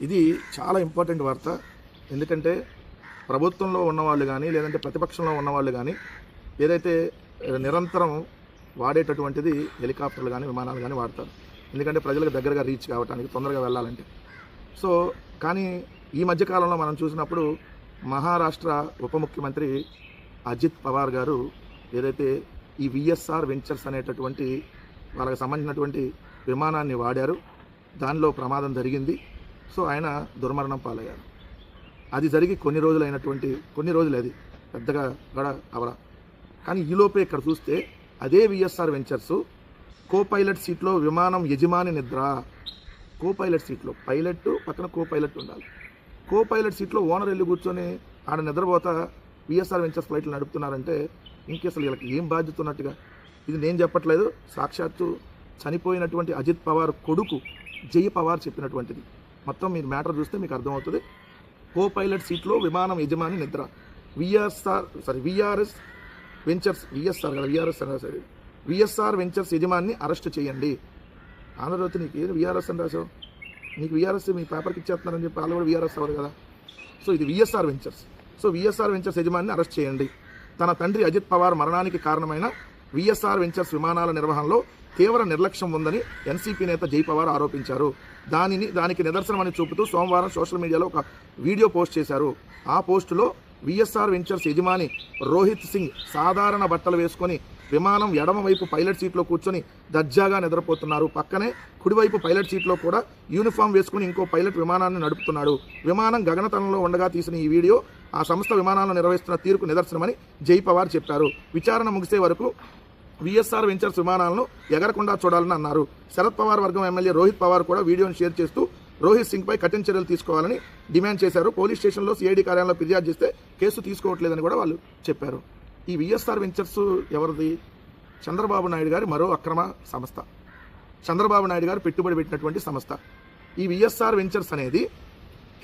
ఇది చాలా ఇంపార్టెంట్ వార్త. ఎందుకంటే ప్రభుత్వంలో ఉన్నవాళ్ళు కానీ లేదంటే ప్రతిపక్షంలో ఉన్నవాళ్ళు కానీ ఏదైతే నిరంతరం వాడేటటువంటిది హెలికాప్టర్లు కానీ విమానాలు కానీ వాడతారు. ఎందుకంటే ప్రజలకు దగ్గరగా రీచ్ కావడానికి, తొందరగా వెళ్ళాలంటే. సో కానీ ఈ మధ్యకాలంలో మనం చూసినప్పుడు మహారాష్ట్ర ఉప ముఖ్యమంత్రి అజిత్ పవార్ గారు ఏదైతే ఈ విఎస్ఆర్ వెంచర్స్ అనేటటువంటి వాళ్ళకి సంబంధించినటువంటి విమానాన్ని వాడారు, దానిలో ప్రమాదం జరిగింది. సో ఆయన దుర్మరణం పాలయ్యారు. అది జరిగి కొన్ని రోజులు అది పెద్దగా కూడా అవరా. కానీ ఈలోపే ఇక్కడ చూస్తే అదే విఎస్ఆర్ వెంచర్స్ కో పైలట్ సీట్లో విమానం యజమాని నిద్ర. కో పైలట్ సీట్లో పైలట్ పక్కన కో పైలట్ ఉండాలి. కో పైలట్ సీట్లో ఓనర్ వెళ్ళి కూర్చొని ఆడ నిద్రపోతా విఎస్ఆర్ వెంచర్స్ ఫ్లైట్లు నడుపుతున్నారంటే అసలు వీళ్ళకి ఏం బాధ్యత ఉన్నట్టుగా. ఇది నేను చెప్పట్లేదు, సాక్షాత్తు చనిపోయినటువంటి అజిత్ పవార్ కొడుకు జై పవార్ చెప్పినటువంటిది. మొత్తం మీరు మ్యాటర్ చూస్తే మీకు అర్థమవుతుంది. కో పైలట్ సీట్లో విమానం యజమాని నిద్ర. విఆర్ఎస్ వెంచర్స్ విఎస్ఆర్ కదా, విఎస్ఆర్ వెంచర్స్ యజమాని అరెస్ట్ చేయండి. ఆంధ్రజ్యోతి నీకు ఏది విఆర్ఎస్ అని రాసావు? నీకు విఆర్ఎస్ మీ పేపర్కి ఇచ్చేస్తున్నారని చెప్పి వాళ్ళు కూడా విఆర్ఎస్ అవ్వదు కదా. సో ఇది VSR ventures. So VSR ventures యజమానిని అరెస్ట్ చేయండి. తన తండ్రి అజిత్ పవార్ మరణానికి కారణమైన విఎస్ఆర్ వెంచర్స్ విమానాల నిర్వహణలో తీవ్ర నిర్లక్ష్యం ఉందని ఎన్సీపీ నేత జై పవార్ ఆరోపించారు. దానికి నిదర్శనమని చూపుతూ సోమవారం సోషల్ మీడియాలో ఒక వీడియో పోస్ట్ చేశారు. ఆ పోస్టులో విఎస్ఆర్ వెంచర్స్ యజమాని రోహిత్ సింగ్ సాధారణ బట్టలు వేసుకొని విమానం ఎడమ వైపు పైలట్ సీట్లో కూర్చొని దర్జాగా నిద్రపోతున్నారు. పక్కనే కుడివైపు పైలట్ సీట్లో కూడా యూనిఫామ్ వేసుకుని ఇంకో పైలట్ విమానాన్ని నడుపుతున్నాడు. విమానం గగనతలంలో ఉండగా తీసిన ఈ వీడియో ఆ సంస్థ విమానాలను నిర్వహిస్తున్న తీరుకు నిదర్శనమని జై పవార్ చెప్పారు. విచారణ ముగిసే వరకు విఎస్ఆర్ వెంచర్స్ విమానాలను ఎగరకుండా చూడాలని అన్నారు. శరద్ పవార్ వర్గం ఎమ్మెల్యే రోహిత్ పవార్ కూడా వీడియోను షేర్ చేస్తూ రోహిత్ సింగ్పై కఠిన చర్యలు తీసుకోవాలని డిమాండ్ చేశారు. పోలీస్ స్టేషన్లో సిఐడి కార్యాలయంలో ఫిర్యాదు చేస్తే కేసు తీసుకోవట్లేదని కూడా వాళ్ళు చెప్పారు. ఈ విఎస్ఆర్ వెంచర్స్ ఎవరిది? చంద్రబాబు నాయుడు గారి మరో అక్రమ సంస్థ. చంద్రబాబు నాయుడు గారు పెట్టుబడి పెట్టినటువంటి సంస్థ. ఈ విఎస్ఆర్ వెంచర్స్ అనేది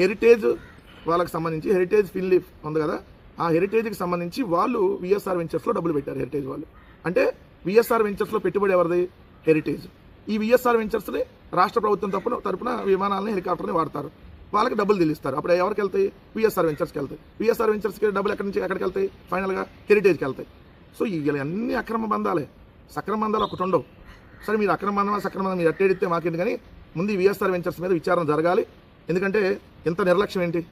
హెరిటేజ్ వాళ్ళకి సంబంధించి, హెరిటేజ్ ఫిన్లీఫ్ ఉంది కదా, ఆ హెరిటేజ్కి సంబంధించి వాళ్ళు విఎస్ఆర్ వెంచర్స్లో డబ్బులు పెట్టారు. హెరిటేజ్ వాళ్ళు అంటే విఎస్ఆర్ వెంచర్స్లో పెట్టుబడి ఎవరిది? హెరిటేజ్. ఈ విఎస్ఆర్ వెంచర్స్ని రాష్ట్ర ప్రభుత్వం తరపున విమానాలని, హెలికాప్టర్ని వాడతారు. వాళ్ళకి డబ్బులు తెలుస్తారు. అప్పుడు ఎవరికి వెళ్తాయి? విఎస్ఆర్ వెంచర్స్కి వెళ్తాయి. విఎస్ఆర్ వెంచర్స్కి డబ్బులు ఎక్కడి నుంచి ఎక్కడికి వెళ్తాయి? ఫైనల్గా హెరిటేజ్కి వెళ్తాయి. సో ఇవన్నీ అక్రమ బంధాలే. సక్రమ బంధాలు ఒకటి ఉండవు. సరే మీరు అక్రమ బంధమా సక్రమ బంధం మీరు అట్టేడితే మాకేంటి, కానీ ముందు విఎస్ఆర్ వెంచర్స్ మీద విచారణ జరగాలి. ఎందుకంటే ఇంత నిర్లక్ష్యం ఏంటి?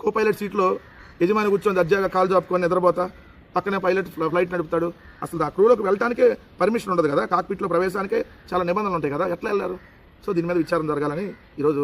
కో పైలట్ సీట్లో యజమాని కూర్చొని దర్జాగా కాలు జాపుకొని నిద్రపోతా, పక్కనే పైలట్ ఫ్లైట్ నడుపుతాడు. అసలు ఆ క్రూలోకి వెళ్ళటానికే పర్మిషన్ ఉండదు కదా, కాక్పిట్లో ప్రవేశానికే చాలా నిబంధనలు ఉంటాయి కదా, ఎట్లా వెళ్ళారు? సో దీని మీద విచారణ జరగాలని ఈరోజు